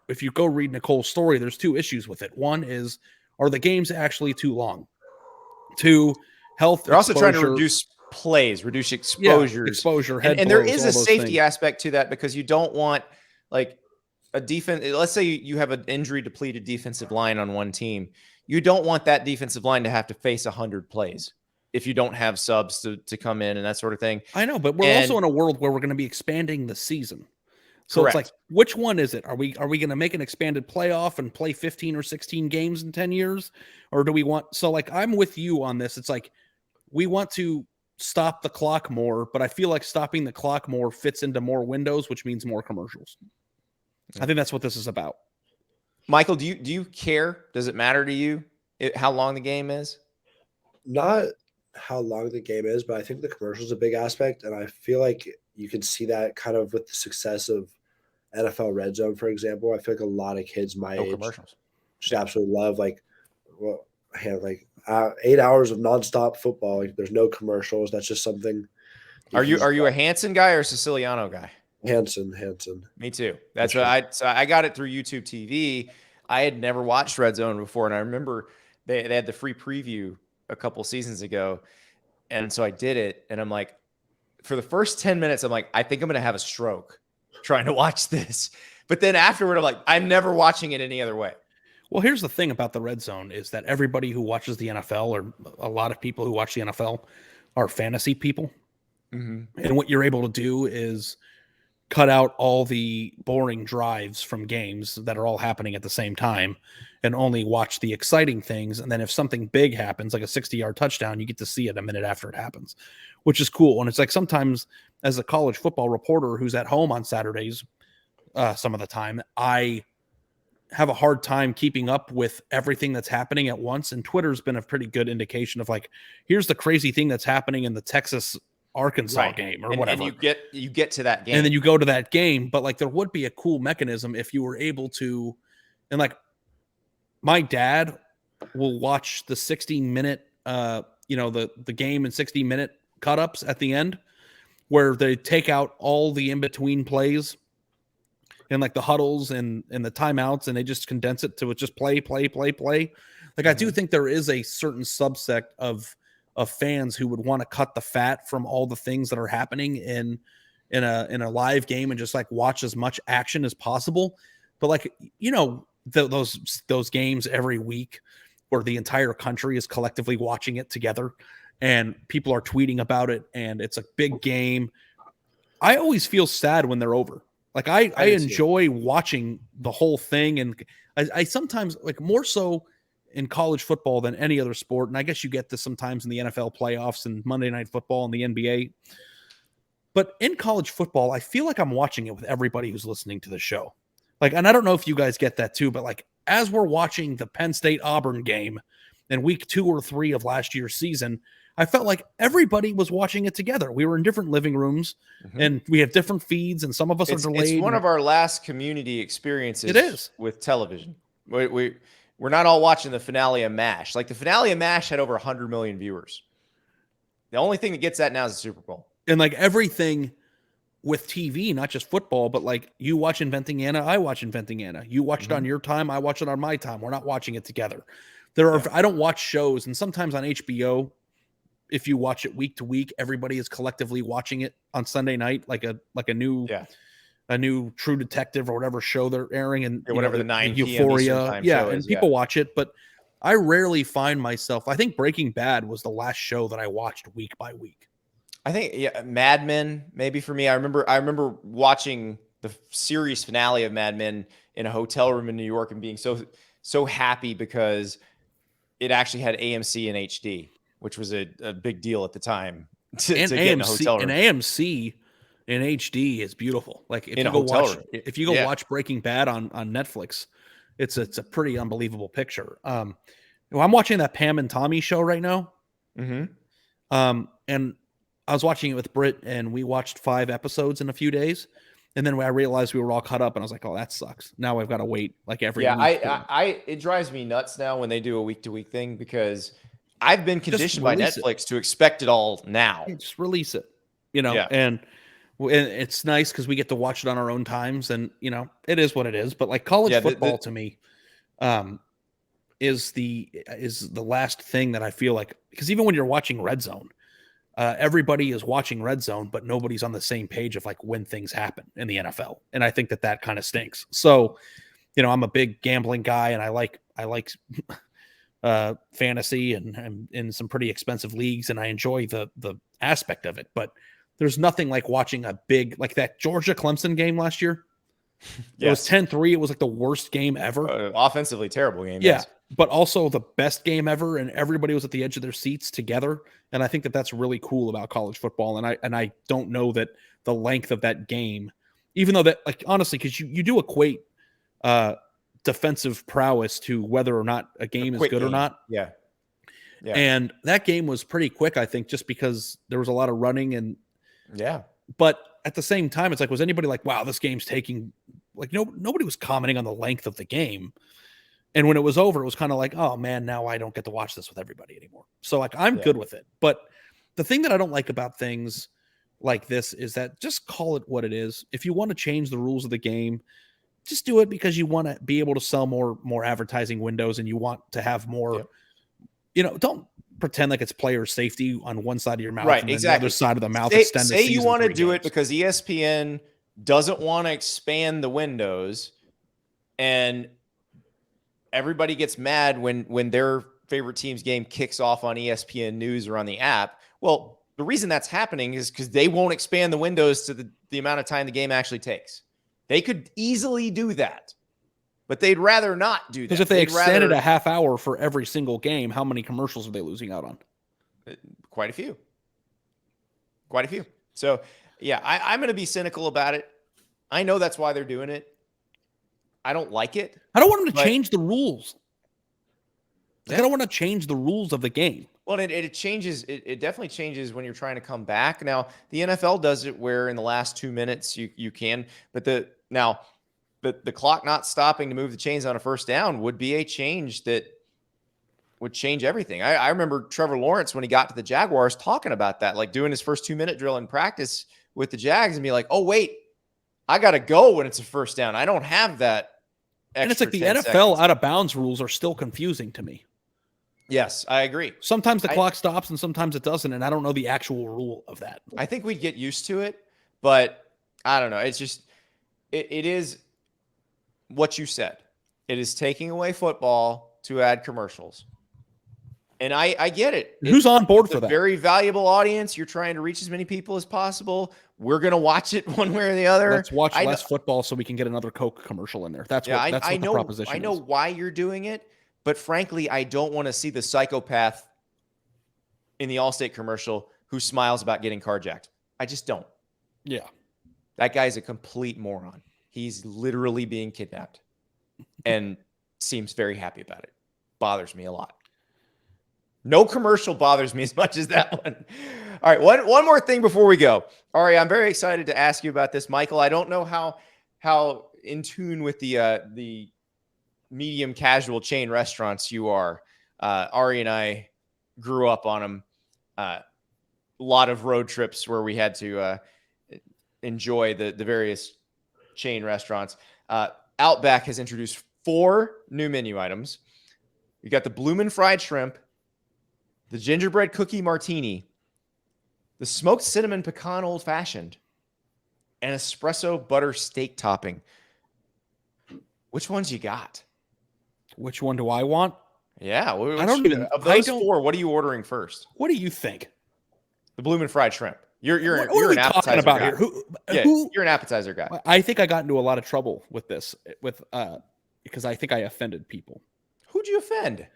if you go read Nicole's story, there's 2 issues with it. One is, are the games actually too long? 2, health. They're also trying to reduce plays, reduce exposures, exposure, and there is a safety aspect to that, because you don't want, like, a defense. Let's say you have an injury depleted defensive line on one team. You don't want that defensive line to have to face 100 plays. if you don't have subs to come in and that sort of thing. I know, but we're also in a world where we're going to be expanding the season. So correct. It's like, which one is it? Are we going to make an expanded playoff and play 15 or 16 games in 10 years? Or do we want, so like, I'm with you on this. It's like, we want to stop the clock more, but I feel like stopping the clock more fits into more windows, which means more commercials. I think that's what this is about. Michael, do you care? Does it matter to you how long the game is? Not how long the game is, but I think the commercial is a big aspect. And I feel like you can see that kind of with the success of NFL Red Zone, for example. I feel like a lot of kids my age commercials just absolutely love, like, well, I have like 8 hours of nonstop football. Like, there's no commercials. That's just something. Are you a Hanson guy or a Siciliano guy? Hanson. Me too. That's what I got it through YouTube TV. I had never watched Red Zone before, and I remember they had the free preview a couple seasons ago, and so I did it, and I'm like, for the first 10 minutes, I'm like, I think I'm gonna have a stroke trying to watch this. But then afterward, I'm like, I'm never watching it any other way. Well, here's the thing about the Red Zone is that everybody who watches the NFL, or a lot of people who watch the NFL, are fantasy people. Mm-hmm. And what you're able to do is cut out all the boring drives from games that are all happening at the same time and only watch the exciting things. And then if something big happens, like a 60-yard touchdown, you get to see it a minute after it happens, which is cool. And it's like, sometimes as a college football reporter who's at home on Saturdays, some of the time, I have a hard time keeping up with everything that's happening at once. And Twitter's been a pretty good indication of like, here's the crazy thing that's happening in the Texas Arkansas game or whatever. And you get to that game. And then you go to that game. But like, there would be a cool mechanism if you were able to, and like, my dad will watch the 60-minute, the game in 60-minute cut-ups at the end, where they take out all the in-between plays and like the huddles and the timeouts, and they just condense it to just play. Like, I do think there is a certain subset of fans who would want to cut the fat from all the things that are happening in a live game and just like watch as much action as possible. But like, those games every week where the entire country is collectively watching it together and people are tweeting about it and it's a big game. I always feel sad when they're over. Like I enjoy watching the whole thing. And I sometimes, like, more so in college football than any other sport. And I guess you get this sometimes in the NFL playoffs and Monday Night Football and the NBA. But in college football, I feel like I'm watching it with everybody who's listening to the show. Like, and I don't know if you guys get that too, but like, as we're watching the Penn State Auburn game in week 2 or 3 of last year's season, I felt like everybody was watching it together. We were in different living rooms and we have different feeds, and some of us are delayed. It's one of our last community experiences. It is with television. We're not all watching the finale of MASH. Like, the finale of MASH had over 100 million viewers. The only thing that gets that now is the Super Bowl. And like everything with TV, not just football, but like, you watch Inventing Anna, I watch Inventing Anna. You watch it on your time, I watch it on my time. We're not watching it together. I don't watch shows, and sometimes on HBO, if you watch it week to week, everybody is collectively watching it on Sunday night, like a new True Detective or whatever show they're airing, and whatever the 9 p.m. Euphoria, and people watch it. But I rarely find myself. I think Breaking Bad was the last show that I watched week by week. I think Mad Men maybe for me. I remember watching the series finale of Mad Men in a hotel room in New York and being so happy because it actually had AMC and HD, which was a big deal at the time to get in a hotel room. And AMC in HD is beautiful. Like, if you go watch Breaking Bad on Netflix, it's a pretty unbelievable picture. I'm watching that Pam and Tommy show right now. And I was watching it with Britt, and we watched 5 episodes in a few days. And then I realized we were all caught up, and I was like, "Oh, that sucks." Now I've got to wait like every week. It drives me nuts now when they do a week-to-week thing, because I've been conditioned by Netflix to expect it all now. Just release it, and it's nice because we get to watch it on our own times, and it is what it is. But like, college football to me, is the last thing that I feel like, because even when you're watching Red Zone, everybody is watching Red Zone, but nobody's on the same page of like when things happen in the NFL. And I think that kind of stinks. So, I'm a big gambling guy, and I like fantasy and in some pretty expensive leagues, and I enjoy the aspect of it. But there's nothing like watching a big, like that Georgia Clemson game last year. It was 10-3. It was like the worst game ever. Offensively terrible game. Yeah, yes. but also the best game ever, and everybody was at the edge of their seats together. And I think that that's really cool about college football. And I don't know that the length of that game, even though that, like, honestly, because you do equate defensive prowess to whether or not a game is good or not. Yeah. And that game was pretty quick, I think, just because there was a lot of running and But at the same time, it's like, was anybody like, wow, this game's taking, like, nobody was commenting on the length of the game. And when it was over, it was kind of like, oh man, now I don't get to watch this with everybody anymore. So like, I'm good with it. But the thing that I don't like about things like this is that just call it what it is. If you want to change the rules of the game, just do it because you want to be able to sell more advertising windows, and you want to have more, don't pretend like it's player safety on one side of your mouth, and then the other side of the mouth. Say you want to do it because ESPN doesn't want to expand the windows, and everybody gets mad when their favorite team's game kicks off on ESPN News or on the app. Well, the reason that's happening is because they won't expand the windows to the amount of time the game actually takes. They could easily do that, but they'd rather not do that. Because if they extended a half hour for every single game, how many commercials are they losing out on? Quite a few. So, yeah, I'm going to be cynical about it. I know that's why they're doing it. I don't like it. I don't want them to change the rules. Like, I don't want to change the rules of the game. Well, it changes. It definitely changes when you're trying to come back. Now, the NFL does it where in the last 2 minutes you can, but the clock not stopping to move the chains on a first down would be a change that would change everything. I remember Trevor Lawrence when he got to the Jaguars talking about that, like doing his first 2-minute drill in practice with the Jags and be like, oh, wait, I got to go when it's a first down. I don't have that. And it's like the NFL seconds. Out of bounds rules are still confusing to me. Yes, I agree. Sometimes the clock stops and sometimes it doesn't, and I don't know the actual rule of that. I think we'd get used to it, but I don't know. It's just it is what you said. It is taking away football to add commercials. And I get it. Who's on board for that? Very valuable audience. You're trying to reach as many people as possible. We're going to watch it one way or the other. Let's watch less football so we can get another Coke commercial in there. That's what the proposition is. I know why you're doing it, but frankly, I don't want to see the psychopath in the Allstate commercial who smiles about getting carjacked. I just don't. Yeah. That guy's a complete moron. He's literally being kidnapped and seems very happy about it. Bothers me a lot. No commercial bothers me as much as that one. All right, one more thing before we go. Ari, I'm very excited to ask you about this. Michael, I don't know how in tune with the medium casual chain restaurants you are. Ari and I grew up on them. A lot of road trips where we had to enjoy the various chain restaurants. Outback has introduced 4 new menu items. You got the bloomin' fried shrimp, the gingerbread cookie martini, the smoked cinnamon pecan old fashioned, and espresso butter steak topping. Which ones you got? Which one do I want? Yeah, I don't even. Of those 4, what are you ordering first? What do you think? The bloomin' fried shrimp. You're an appetizer about guy. You're an appetizer guy. I think I got into a lot of trouble with this because I think I offended people. Who'd you offend?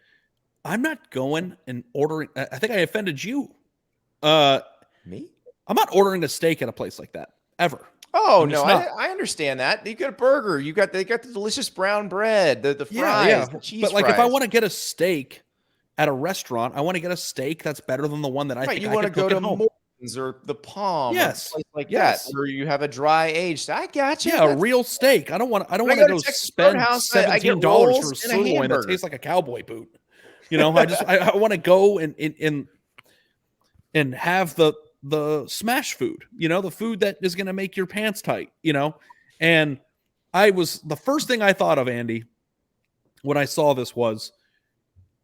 I'm not going and ordering. I think I offended you. Me? I'm not ordering a steak at a place like that ever. Oh, no, I understand that. You got a burger. They got the delicious brown bread, the fries, the cheese But like, fries. if I want to get a steak at a restaurant, I want to get a steak that's better than the one that I think I could cook at home. Morton's or the Palm, yes, or like that, or you have a dry aged. I got you. Yeah, a real steak. I don't want to go spend $17 for a sirloin that tastes like a cowboy boot. You know, I want to go and have the smash food, the food that is going to make your pants tight, and the first thing I thought of, Andy, when I saw this was,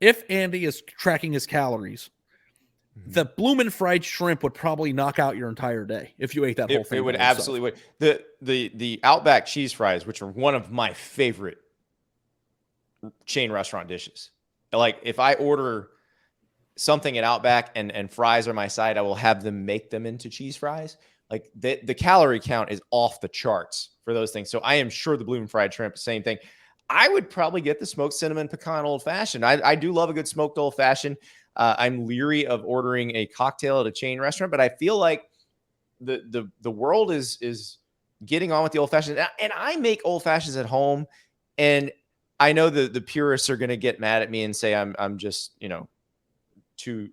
if Andy is tracking his calories, the bloomin' fried shrimp would probably knock out your entire day if you ate that whole thing. It would absolutely would. The Outback cheese fries, which are one of my favorite chain restaurant dishes. like if I order something at Outback and fries are my side, I will have them make them into cheese fries. Like the calorie count is off the charts for those things. So I am sure the Bloom fried shrimp, same thing. I would probably get the smoked cinnamon pecan old fashioned. I do love a good smoked old fashioned. I'm leery of ordering a cocktail at a chain restaurant, but I feel like the world is getting on with the old fashioned. And I make old fashions at home, and I know the purists are going to get mad at me and say I'm just too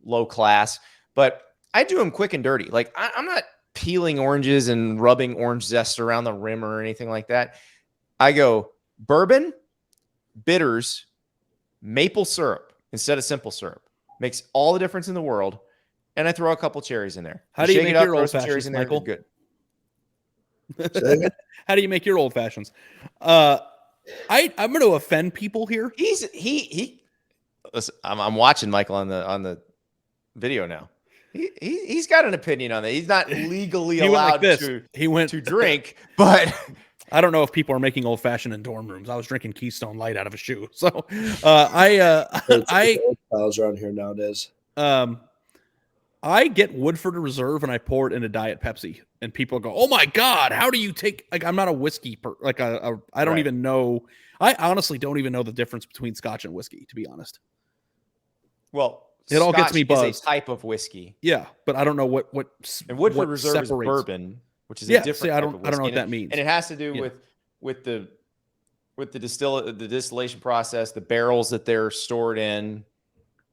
low class, but I do them quick and dirty. Like I'm not peeling oranges and rubbing orange zest around the rim or anything like that. I go bourbon, bitters, maple syrup instead of simple syrup. Makes all the difference in the world. And I throw a couple cherries in there. How do you make your old fashions, Michael? Good. How do you make your old fashions? I'm going to offend people here. Listen, I'm watching Michael on the video now. He's got an opinion on that. He's not legally allowed to drink, but I don't know if people are making old fashioned in dorm rooms. I was drinking Keystone Light out of a shoe. So styles around here nowadays. I get Woodford Reserve and I pour it in a Diet Pepsi, and people go, "Oh my God, how do you take?" Like I'm not a whiskey I don't even know. I honestly don't even know the difference between Scotch and whiskey, to be honest. Well, it all gets me buzzed. Is a type of whiskey. Yeah, but I don't know what and Woodford Reserve is bourbon, which is a different. See, I don't know what that means, and it has to do with the distillation process, the barrels that they're stored in.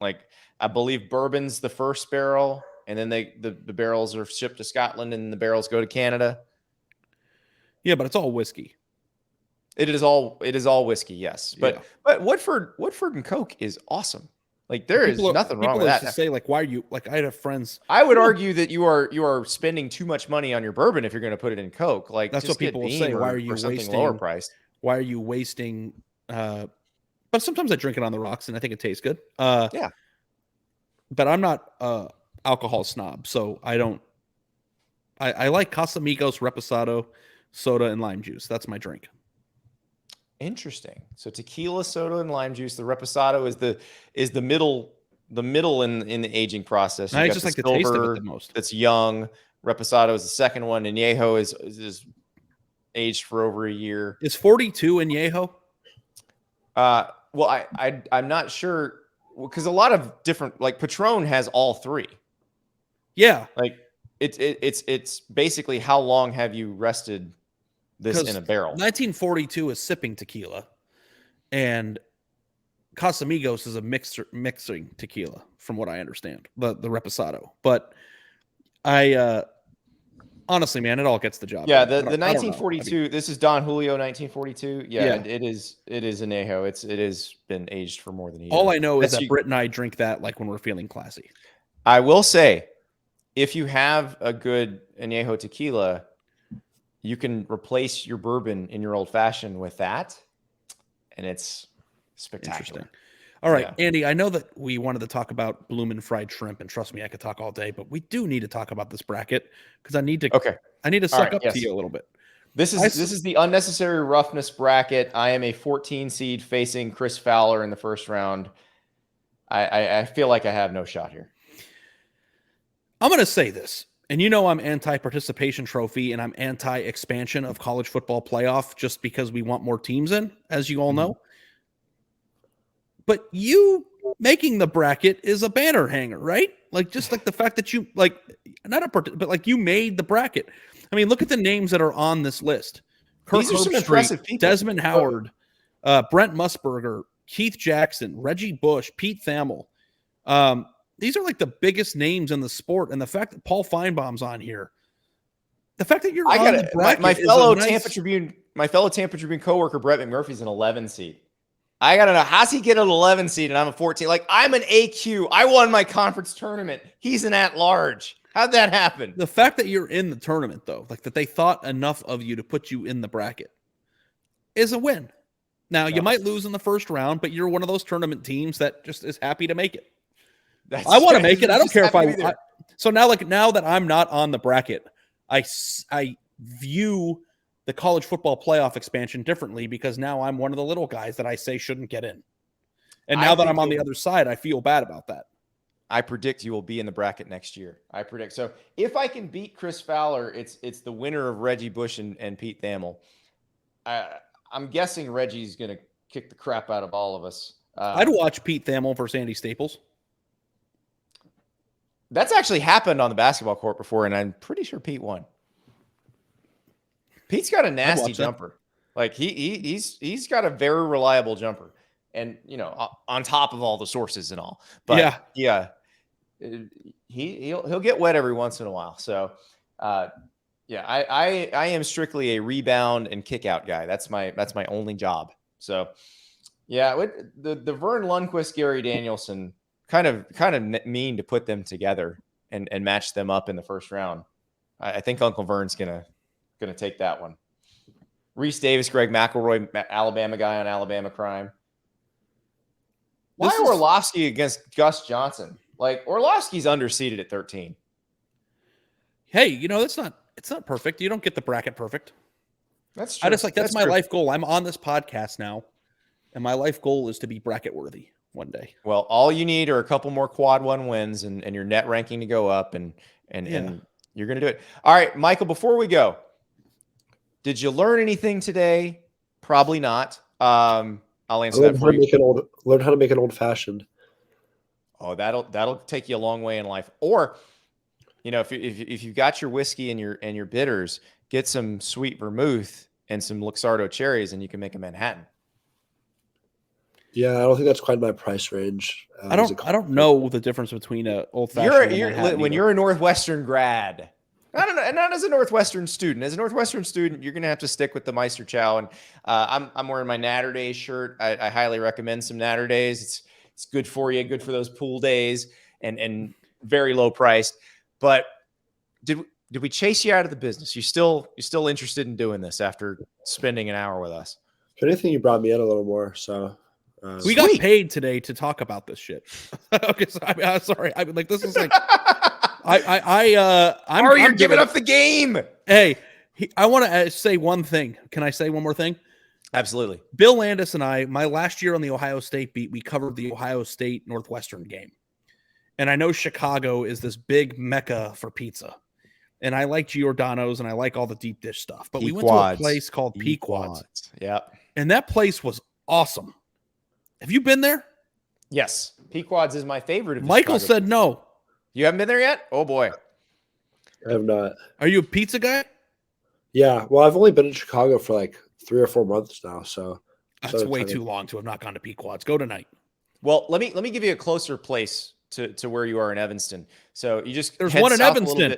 Like I believe bourbon's the first barrel, and then the barrels are shipped to Scotland, and the barrels go to Canada. Yeah, but it's all whiskey. It is all whiskey, yes. But Woodford and Coke is awesome. Like there is nothing wrong with that. To say like, why are you like? I have friends. I would argue that you are spending too much money on your bourbon if you're going to put it in Coke. Like that's what people will say. Why are you wasting lower priced? Why are you wasting? But sometimes I drink it on the rocks and I think it tastes good. Yeah. But I'm not alcohol snob, so I don't. I like Casamigos, Reposado, soda, and lime juice. That's my drink. Interesting. So tequila, soda, and lime juice. The Reposado is the middle in the aging process. I just like the taste of it the most. That's young. Reposado is the second one, and Añejo is aged for over a year. Is 42 Añejo? Well, I'm not sure because a lot of different like Patron has all three. Yeah, like it's basically how long have you rested this in a barrel? 1942 is sipping tequila, and Casamigos is a mixing tequila, from what I understand. The Reposado, but I honestly, man, it all gets the job. Yeah, the 1942. This is Don Julio 1942. Yeah. It is Añejo. It has been aged for more than a year. All I know is that Britt and I drink that like when we're feeling classy. I will say, if you have a good Añejo tequila, you can replace your bourbon in your old fashioned with that, and it's spectacular. All right, yeah. Andy, I know that we wanted to talk about Bloom and fried shrimp, and trust me, I could talk all day, but we do need to talk about this bracket because I need to suck up to you a little bit. This is the unnecessary roughness bracket. I am a 14 seed facing Chris Fowler in the first round. I feel like I have no shot here. I'm going to say this, and I'm anti-participation trophy and I'm anti-expansion of college football playoff just because we want more teams in, as you all know. But you making the bracket is a banner hanger, right? Like just like the fact that you like but like you made the bracket. I mean, look at the names that are on this list: Kirk Herbstreit, Desmond Howard, Brent Musburger, Keith Jackson, Reggie Bush, Pete Thamel. These are like the biggest names in the sport, and the fact that Paul Feinbaum's on here, the fact that you're on the bracket, my fellow Tampa Tribune coworker Brett McMurphy's an 11 seed. I gotta know, how's he get an 11 seed and I'm a 14? Like I'm an AQ. I won my conference tournament. He's an at-large. How'd that happen? The fact that you're in the tournament, though, like that they thought enough of you to put you in the bracket, is a win. Now you might lose in the first round, but you're one of those tournament teams that just is happy to make it. I want to make it. I don't care if I so now that I'm not on the bracket, I view the college football playoff expansion differently because now I'm one of the little guys that I say shouldn't get in. And now that I'm on the other side, I feel bad about that. I predict you will be in the bracket next year. I predict. So if I can beat Chris Fowler, it's the winner of Reggie Bush and Pete Thamel. I'm guessing Reggie's going to kick the crap out of all of us. I'd watch Pete Thamel versus Andy Staples. That's actually happened on the basketball court before, and I'm pretty sure Pete won. Pete's got a nasty jumper. Like he's got a very reliable jumper, and on top of all the sources and all. But yeah, he'll get wet every once in a while. So I am strictly a rebound and kick out guy. That's my only job. So yeah, the Vern Lundquist, Gary Danielson, kind of mean to put them together and match them up in the first round. I think Uncle Vern's gonna take that one. Reese Davis, Greg McElroy, Alabama guy on Alabama crime. Why Orlovsky against Gus Johnson? Like, Orlovsky's underseeded at 13. Hey, it's not perfect. You don't get the bracket perfect. That's true. That's my life goal. I'm on this podcast now, and my life goal is to be bracket worthy one day. Well, all you need are a couple more quad 1 wins and your net ranking to go up, and you're going to do it. All right, Michael, before we go, did you learn anything today? Probably not. I'll answer that for you. Learn how to make an old fashioned. Oh, that'll take you a long way in life. Or, if you've got your whiskey and your bitters, get some sweet vermouth and some Luxardo cherries, and you can make a Manhattan. Yeah, I don't think that's quite my price range. I don't know the difference between an old fashioned. When you're a Northwestern grad. I don't know, and not as a Northwestern student. As a Northwestern student, you're going to have to stick with the Meister Chow. And I'm wearing my Natter Days shirt. I highly recommend some Natter Days. It's good for you, good for those pool days, and very low priced. But did we chase you out of the business? You still interested in doing this after spending an hour with us? If anything, you brought me in a little more. So we got paid today to talk about this shit. Okay, so I'm sorry. This is like. You're giving up the game. Hey, I want to say one thing. Can I say one more thing? Absolutely. Bill Landis and I, my last year on the Ohio State beat, we covered the Ohio State Northwestern game. And I know Chicago is this big mecca for pizza. And I like Giordano's and I like all the deep dish stuff. But we went to a place called Pequod's. Yeah. And that place was awesome. Have you been there? Yes. Pequod's is my favorite. Michael said no. You haven't been there yet? Oh, boy. I have not. Are you a pizza guy? Yeah. Well, I've only been in Chicago for like 3 or 4 months now. So that's way too long to have not gone to Pequod's. Go tonight. Well, let me give you a closer place to where you are in Evanston. So there's one in Evanston.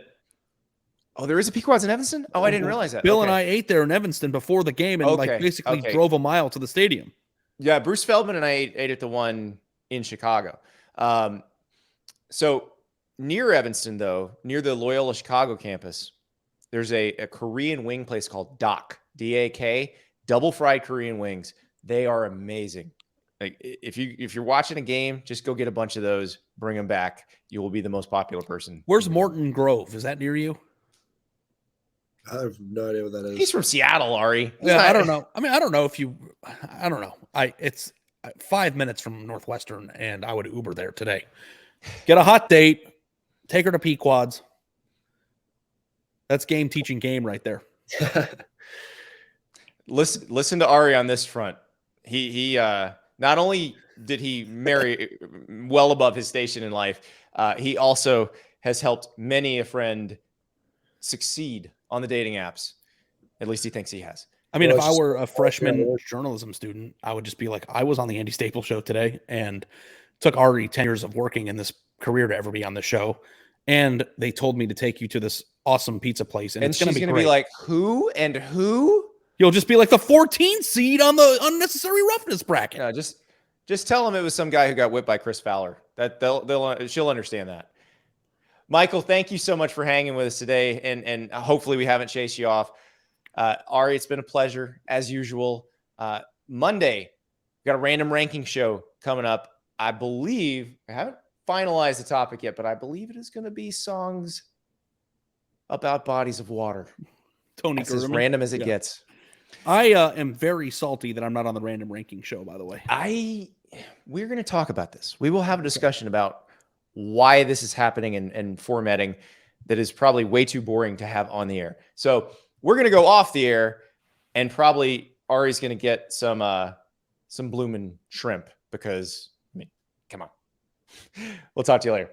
Oh, there is a Pequod's in Evanston? Oh, I didn't realize that. Bill and I ate there in Evanston before the game and basically drove a mile to the stadium. Yeah, Bruce Feldman and I ate at the one in Chicago. So near Evanston, though, near the Loyola Chicago campus, there's a Korean wing place called Dak, D-A-K, double fried Korean wings. They are amazing. Like if you're watching a game, just go get a bunch of those, bring them back. You will be the most popular person. Where's Morton Grove? Is that near you? I have no idea what that is. He's from Seattle, Ari. I don't know. I mean, I don't know if you. I don't know. It's 5 minutes from Northwestern, and I would Uber there today. Get a hot date. Take her to Pequod's. That's game teaching game right there. Listen to Ari on this front. He not only did he marry well above his station in life, he also has helped many a friend succeed on the dating apps. At least he thinks he has. I mean, if I were a freshman journalism student, I would just be like, I was on the Andy Staples show today, and took Ari 10 years of working in this career to ever be on the show. And they told me to take you to this awesome pizza place. And it's going to be like, who and who? You'll just be like the 14th seed on the unnecessary roughness bracket. Yeah, just tell him it was some guy who got whipped by Chris Fowler. That she'll understand that. Michael, thank you so much for hanging with us today. And hopefully we haven't chased you off. Ari, it's been a pleasure as usual. Monday, we got a random ranking show coming up. I believe I haven't finalized the topic yet, but I believe it is going to be songs about bodies of water. Tony, as random as it gets. I am very salty that I'm not on the random ranking show, by the way. we're going to talk about this. We will have a discussion about why this is happening and formatting that is probably way too boring to have on the air. So we're going to go off the air, and probably Ari's going to get some bloomin' shrimp because, I mean, come on. We'll talk to you later.